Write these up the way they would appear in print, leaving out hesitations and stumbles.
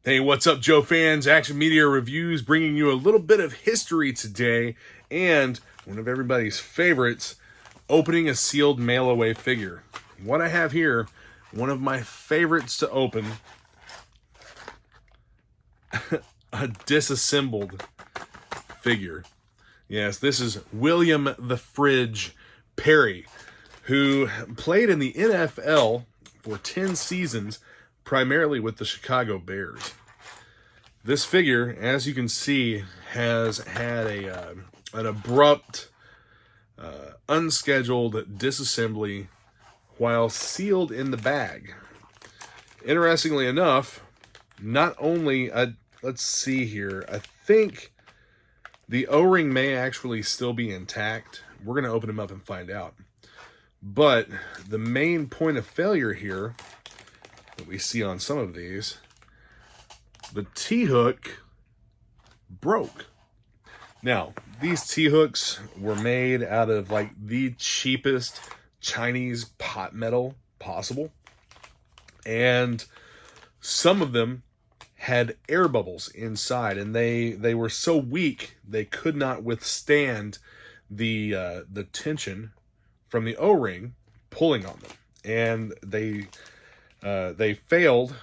Hey, what's up, Joe fans? Action Media Reviews bringing you a little bit of history today and one of everybody's favorites, opening a sealed mail-away figure. What I have here, one of my favorites to open, a disassembled figure. Yes, this is William the Fridge Perry, who played in the NFL for 10 seasons, primarily with the Chicago Bears. This figure, as you can see, has had an abrupt, unscheduled disassembly while sealed in the bag. Interestingly enough, not only, let's see here, I think the O-ring may actually still be intact. We're going to open them up and find out. But the main point of failure here that we see on some of these, the T-hook broke. Now, these T-hooks were made out of like the cheapest Chinese pot metal possible. And some of them had air bubbles inside, and they were so weak they could not withstand the tension from the O-ring pulling on them. And they failed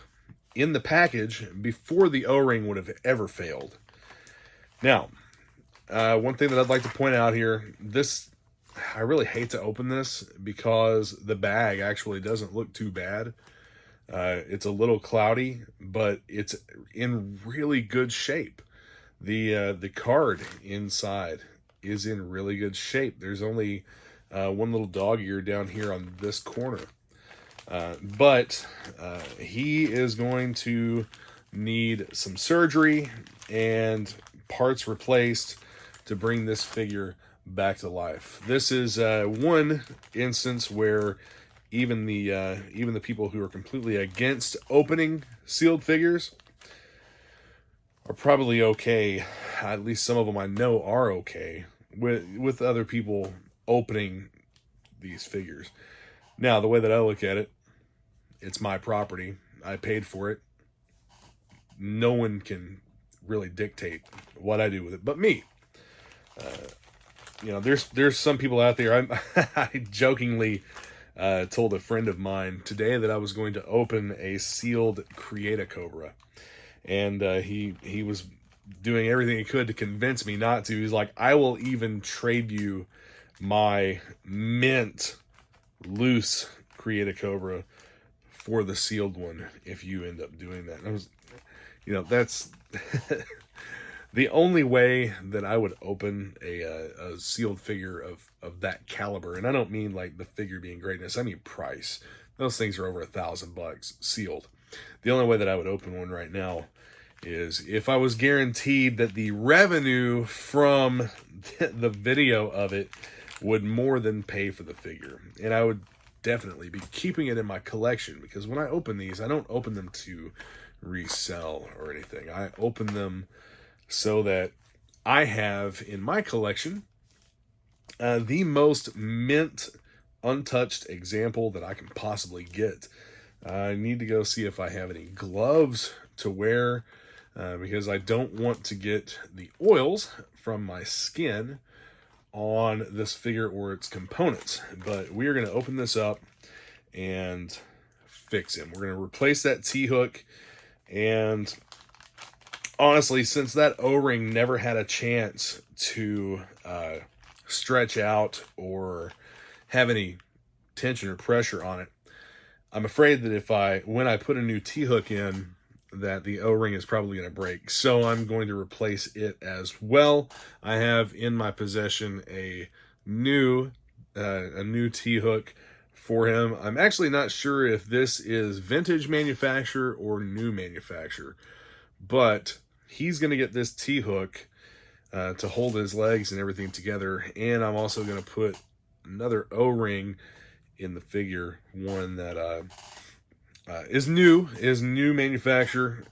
in the package before the O-ring would have ever failed. Now, one thing that I'd like to point out here, I really hate to open this because the bag actually doesn't look too bad. It's a little cloudy, but it's in really good shape. The card inside is in really good shape. There's only one little dog ear down here on this corner. But he is going to need some surgery and parts replaced to bring this figure back to life. This is one instance where even the people who are completely against opening sealed figures are probably okay. At least some of them I know are okay with other people opening these figures. Now, the way that I look at it, it's my property. I paid for it. No one can really dictate what I do with it but me. There's some people out there. I jokingly told a friend of mine today that I was going to open a sealed Create-A-Cobra. And he was doing everything he could to convince me not to. He's like, I will even trade you my mint loose Create-A-Cobra for the sealed one if you end up doing that. And I was, that's the only way that I would open a sealed figure of that caliber. And I don't mean like the figure being greatness. I mean price. Those things are over $1,000 sealed. The only way that I would open one right now is if I was guaranteed that the revenue from the video of it would more than pay for the figure. And I would definitely be keeping it in my collection, because when I open these, I don't open them to resell or anything. I open them so that I have in my collection the most mint, untouched example that I can possibly get. I need to go see if I have any gloves to wear, because I don't want to get the oils from my skin on this figure or its components. But we are going to open this up and fix him. We're going to replace that T-hook. And honestly, since that O-ring never had a chance to stretch out or have any tension or pressure on it, I'm afraid that when I put a new T-hook in, that the O-ring is probably going to break. So I'm going to replace it as well. I have in my possession a new T-hook for him. I'm actually not sure if this is vintage manufacturer or new manufacturer, but he's going to get this T-hook to hold his legs and everything together. And I'm also going to put another O-ring in the figure, one that is new manufacturer.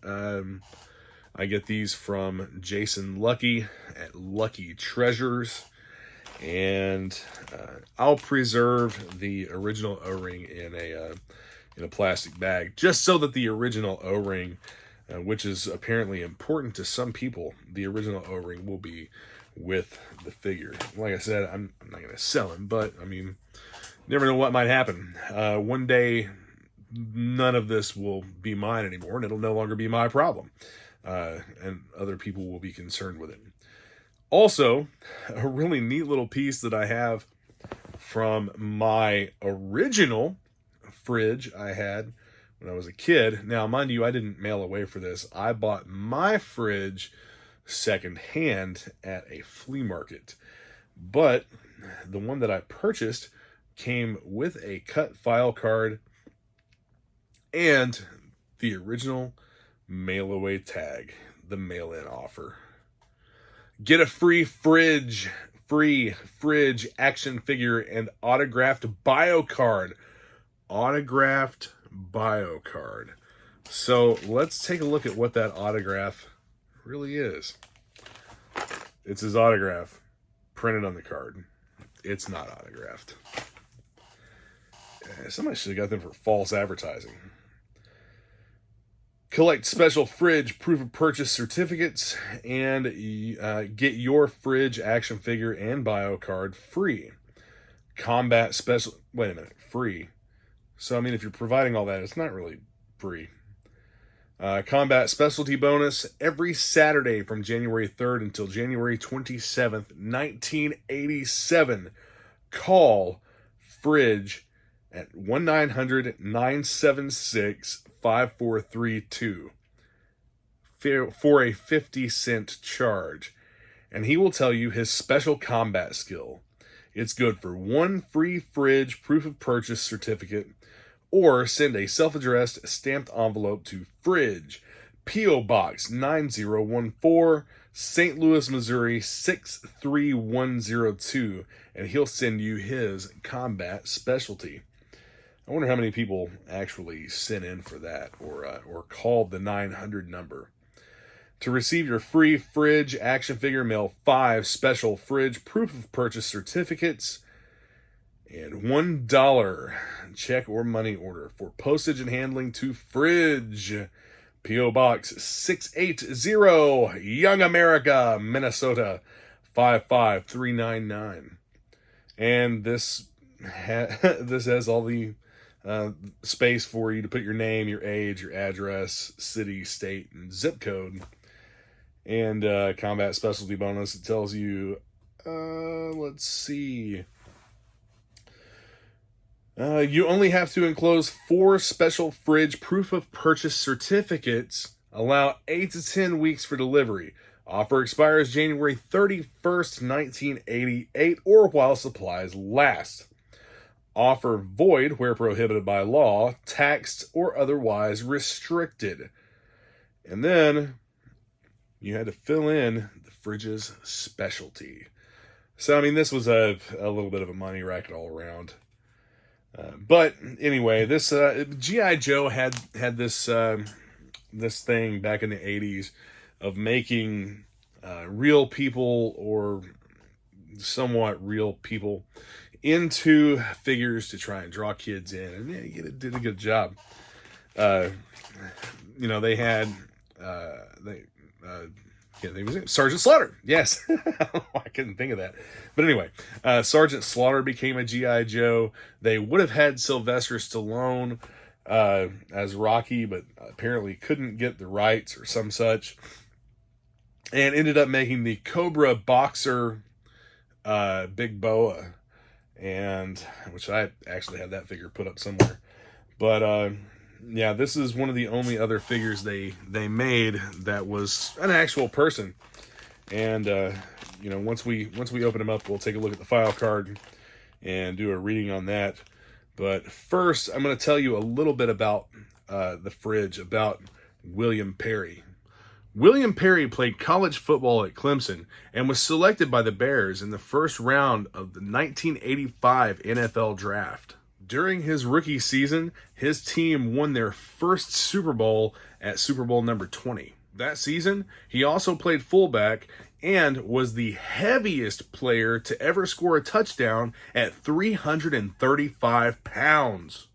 I get these from Jason Lucky at Lucky Treasures, and I'll preserve the original O-ring in a plastic bag, just so that the original O-ring which is apparently important to some people. The original O-ring will be with the figure. Like I said, I'm not going to sell him, but I mean, never know what might happen. One day, none of this will be mine anymore, and it'll no longer be my problem. And other people will be concerned with it. Also, a really neat little piece that I have from my original fridge I had when I was a kid. Now, mind you, I didn't mail away for this. I bought my fridge secondhand at a flea market. But the one that I purchased came with a cut file card and the original mail away tag, the mail-in offer. Get a free fridge action figure and autographed bio card. Autographed bio card. So let's take a look at what that autograph really is. It's his autograph printed on the card. It's not autographed. Somebody should have got them for false advertising. Collect special fridge proof of purchase certificates and get your fridge action figure and bio card free. Combat special... Wait a minute. Free. So, I mean, if you're providing all that, it's not really free. Combat specialty bonus every Saturday from January 3rd until January 27th, 1987. Call Fridge at 1-900-976-5432 for a 50-cent charge. And he will tell you his special combat skill. It's good for one free fridge proof of purchase certificate, or send a self-addressed stamped envelope to Fridge, P.O. Box 9014, St. Louis, Missouri 63102, and he'll send you his combat specialty. I wonder how many people actually sent in for that or called the 900 number. To receive your free fridge action figure, mail 5 special fridge proof of purchase certificates and $1 check or money order for postage and handling to Fridge, P.O. Box 680, Young America, Minnesota 55399. And this has all the space for you to put your name, your age, your address, city, state, and zip code. And combat specialty bonus, it tells you, let's see. You only have to enclose 4 special fridge proof of purchase certificates. Allow 8 to 10 weeks for delivery. Offer expires January 31st, 1988, or while supplies last. Offer void where prohibited by law, taxed, or otherwise restricted. And then you had to fill in the fridge's specialty. So, I mean, this was a little bit of a money racket all around. But anyway, this G.I. Joe had this this thing back in the 80s of making real people or somewhat real people into figures to try and draw kids in, and it did a good job. They had Sergeant Slaughter. Yes. I couldn't think of that. But anyway, Sergeant Slaughter became a G.I. Joe. They would have had Sylvester Stallone as Rocky, but apparently couldn't get the rights or some such. And ended up making the Cobra Boxer Big Boa. And which I actually had that figure put up somewhere. But yeah, this is one of the only other figures they made that was an actual person. And once we open them up, we'll take a look at the file card and do a reading on that. But first, I'm going to tell you a little bit about the fridge, about William Perry. William Perry played college football at Clemson and was selected by the Bears in the first round of the 1985 NFL Draft. During his rookie season, his team won their first Super Bowl at Super Bowl number 20. That season, he also played fullback and was the heaviest player to ever score a touchdown at 335 pounds.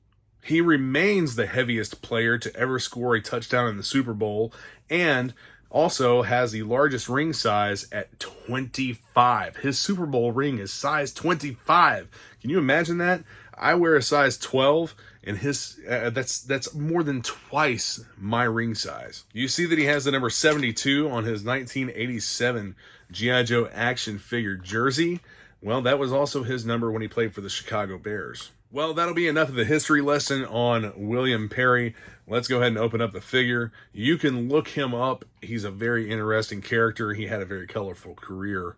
He remains the heaviest player to ever score a touchdown in the Super Bowl, and also has the largest ring size at 25. His Super Bowl ring is size 25. Can you imagine that? I wear a size 12, and his that's more than twice my ring size. You see that he has the number 72 on his 1987 GI Joe action figure jersey. Well, that was also his number when he played for the Chicago Bears. Well, that'll be enough of the history lesson on William Perry. Let's go ahead and open up the figure. You can look him up. He's a very interesting character. He had a very colorful career.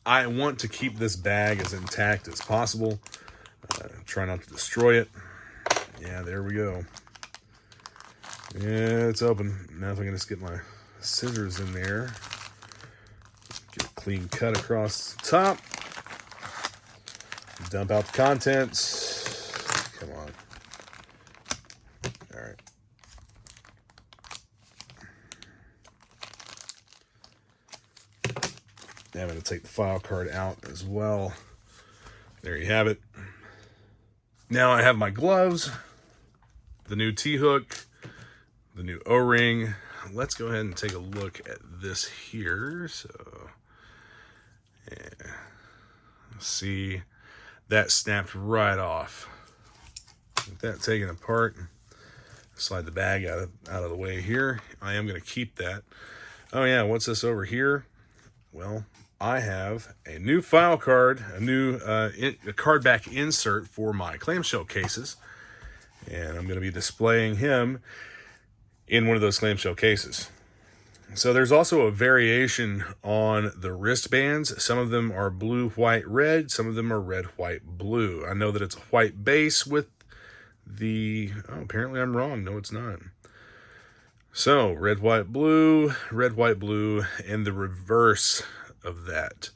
I want to keep this bag as intact as possible. Try not to destroy it. Yeah, there we go. Yeah, it's open. Now if I can just get my scissors in there. Get a clean cut across the top. Dump out the contents. Come on. All right. Now I'm going to take the file card out as well. There you have it. Now I have my gloves, the new T-hook, the new O-ring. Let's go ahead and take a look at this here. So, yeah. See, that snapped right off. With that taken apart, slide the bag out of the way here. I am going to keep that. Oh yeah, what's this over here? Well, I have a new file card, a new a card back insert for my clamshell cases, and I'm going to be displaying him in one of those clamshell cases. So there's also a variation on the wristbands. Some of them are blue, white, red. Some of them are red, white, blue. I know that it's a white base with the... Oh, apparently I'm wrong. No, it's not. So, red, white, blue, and the reverse of that.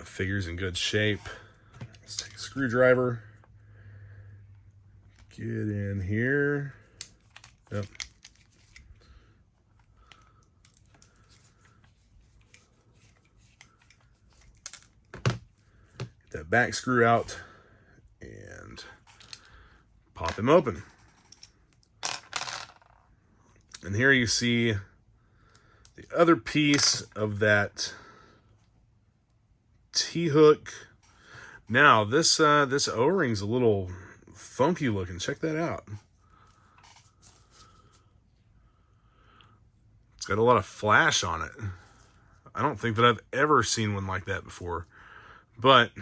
Figure's in good shape. Let's take a screwdriver. Get in here. Yep. Get that back screw out and pop him open. And here you see the other piece of that T-hook. Now this O-ring's a little funky looking. Check that out. It's got a lot of flash on it. I don't think that I've ever seen one like that before. But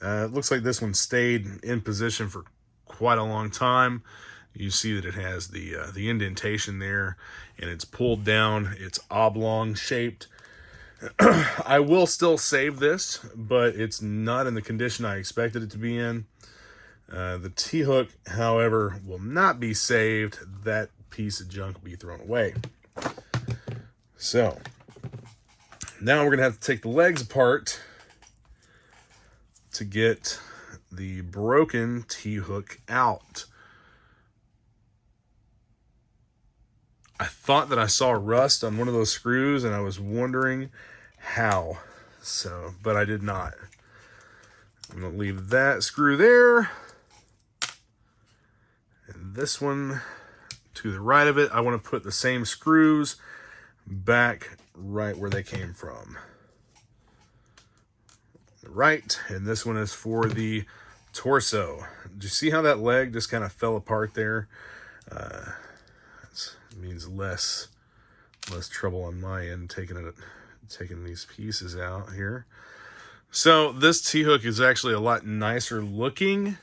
it looks like this one stayed in position for quite a long time. You see that it has the indentation there, and it's pulled down. It's oblong shaped. I will still save this, but it's not in the condition I expected it to be in. The T-hook, however, will not be saved. That piece of junk will be thrown away. So, now we're going to have to take the legs apart to get the broken T-hook out. I thought that I saw rust on one of those screws, and I was wondering how. So, but I did not. I'm going to leave that screw there. And this one to the right of it, I want to put the same screws back right where they came from. Right, and this one is for the torso. Did you see how that leg just kind of fell apart there? It means less trouble on my end taking these pieces out here. So this T-hook is actually a lot nicer looking,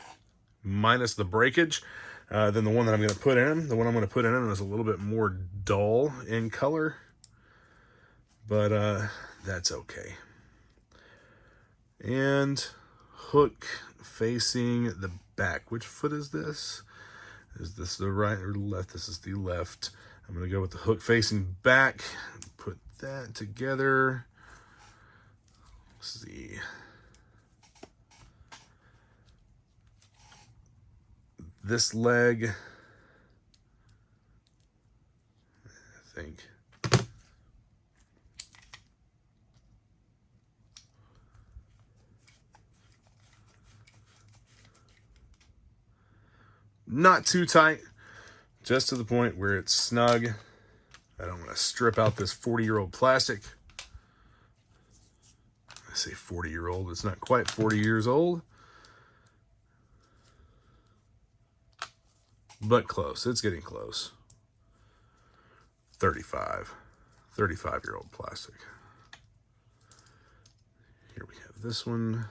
minus the breakage, than the one that I'm going to put in him. The one I'm going to put in him is a little bit more dull in color, but that's okay. And hook facing the back. Which foot is this? Is this the right or left? This is the left. I'm going to go with the hook facing back. Put that together. Let's see. This leg, I think. Not too tight, just to the point where it's snug. I don't want to strip out this 40-year-old plastic. I say 40-year-old, it's not quite 40 years old. But close, it's getting close. 35-year-old plastic. Here we have this one.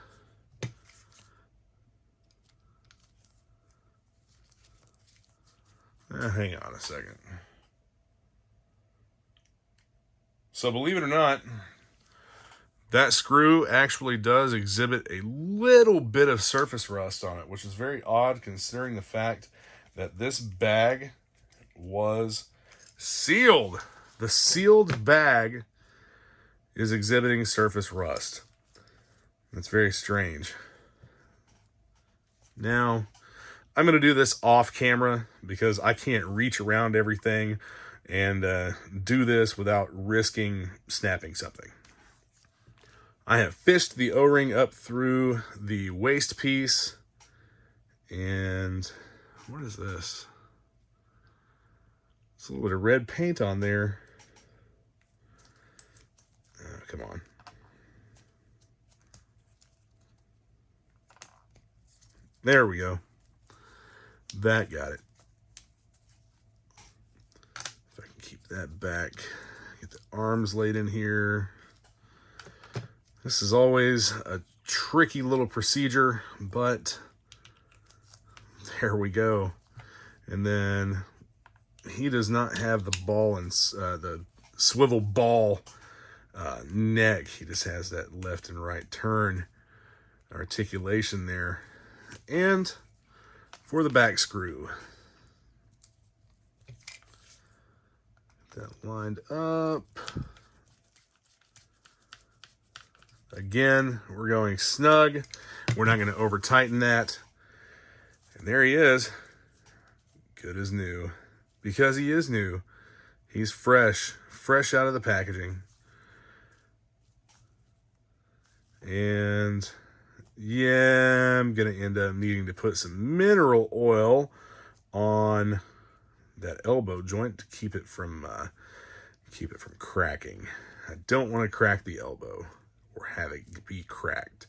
Hang on a second. So believe it or not, that screw actually does exhibit a little bit of surface rust on it, which is very odd considering the fact that this bag was sealed. The sealed bag is exhibiting surface rust. That's very strange. Now, I'm going to do this off camera because I can't reach around everything and do this without risking snapping something. I have fished the O-ring up through the waist piece, and what is this? It's a little bit of red paint on there. Come on. There we go. That got it. If I can keep that back. Get the arms laid in here. This is always a tricky little procedure, but there we go. And then he does not have the ball and the swivel ball neck. He just has that left and right turn articulation there. And for the back screw, get that lined up. Again, we're going snug. We're not going to over tighten that. And there he is, good as new. Because he is new, he's fresh out of the packaging. And yeah, I'm going to end up needing to put some mineral oil on that elbow joint to keep it from cracking. I don't want to crack the elbow or have it be cracked.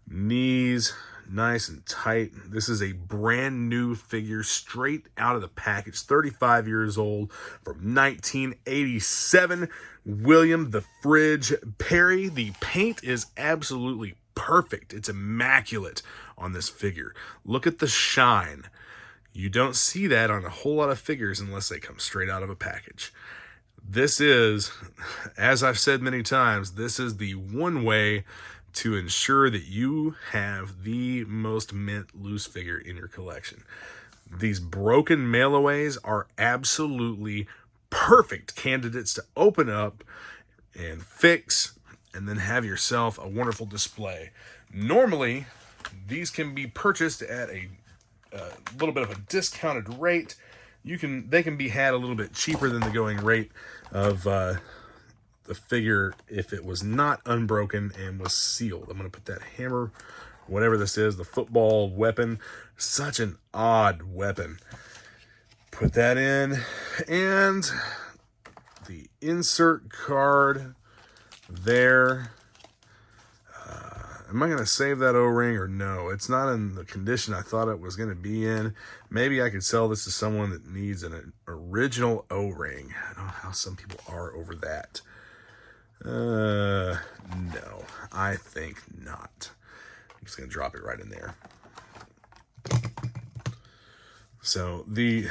Knees nice and tight. This is a brand new figure straight out of the package, 35 years old, from 1987. William the Fridge Perry. The paint is absolutely perfect. It's immaculate on this figure. Look at the shine. You don't see that on a whole lot of figures unless they come straight out of a package. This is, as I've said many times, this is the one way to ensure that you have the most mint loose figure in your collection. These broken mailaways are absolutely perfect candidates to open up and fix and then have yourself a wonderful display. Normally, these can be purchased at a little bit of a discounted rate. They can be had a little bit cheaper than the going rate of the figure if it was not unbroken and was sealed. I'm going to put that hammer, whatever this is, the football weapon, such an odd weapon. Put that in, and the insert card there. Am I going to save that O-ring or no? It's not in the condition I thought it was going to be in. Maybe I could sell this to someone that needs an original O-ring. I don't know how some people are over that. No, I think not. I'm just going to drop it right in there. So the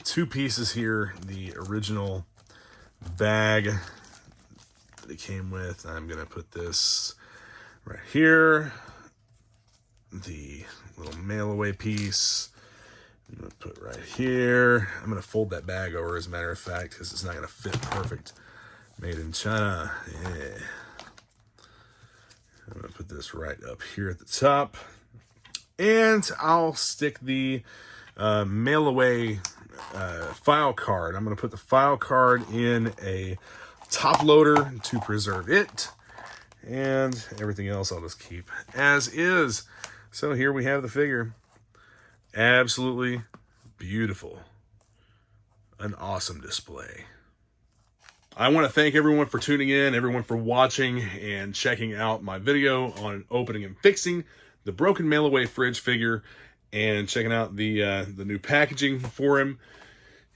two pieces here, the original bag that it came with, I'm going to put this right here. The little mail away piece, I'm going to put right here. I'm going to fold that bag over, as a matter of fact, because it's not going to fit perfect. Made in China. Yeah. I'm going to put this right up here at the top. And I'll stick the mail away file card. I'm going to put the file card in a top loader to preserve it. And everything else I'll just keep as is. So here we have the figure. Absolutely beautiful. An awesome display. I want to thank everyone for tuning in, everyone for watching and checking out my video on opening and fixing the broken mail-away fridge figure and checking out the new packaging for him.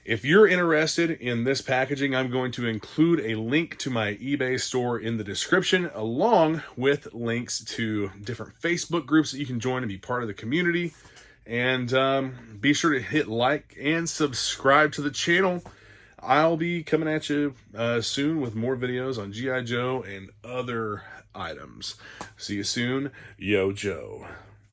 If you're interested in this packaging, I'm going to include a link to my eBay store in the description, along with links to different Facebook groups that you can join and be part of the community. And be sure to hit like and subscribe to the channel. I'll be coming at you soon with more videos on G.I. Joe and other items. See you soon. Yo, Joe.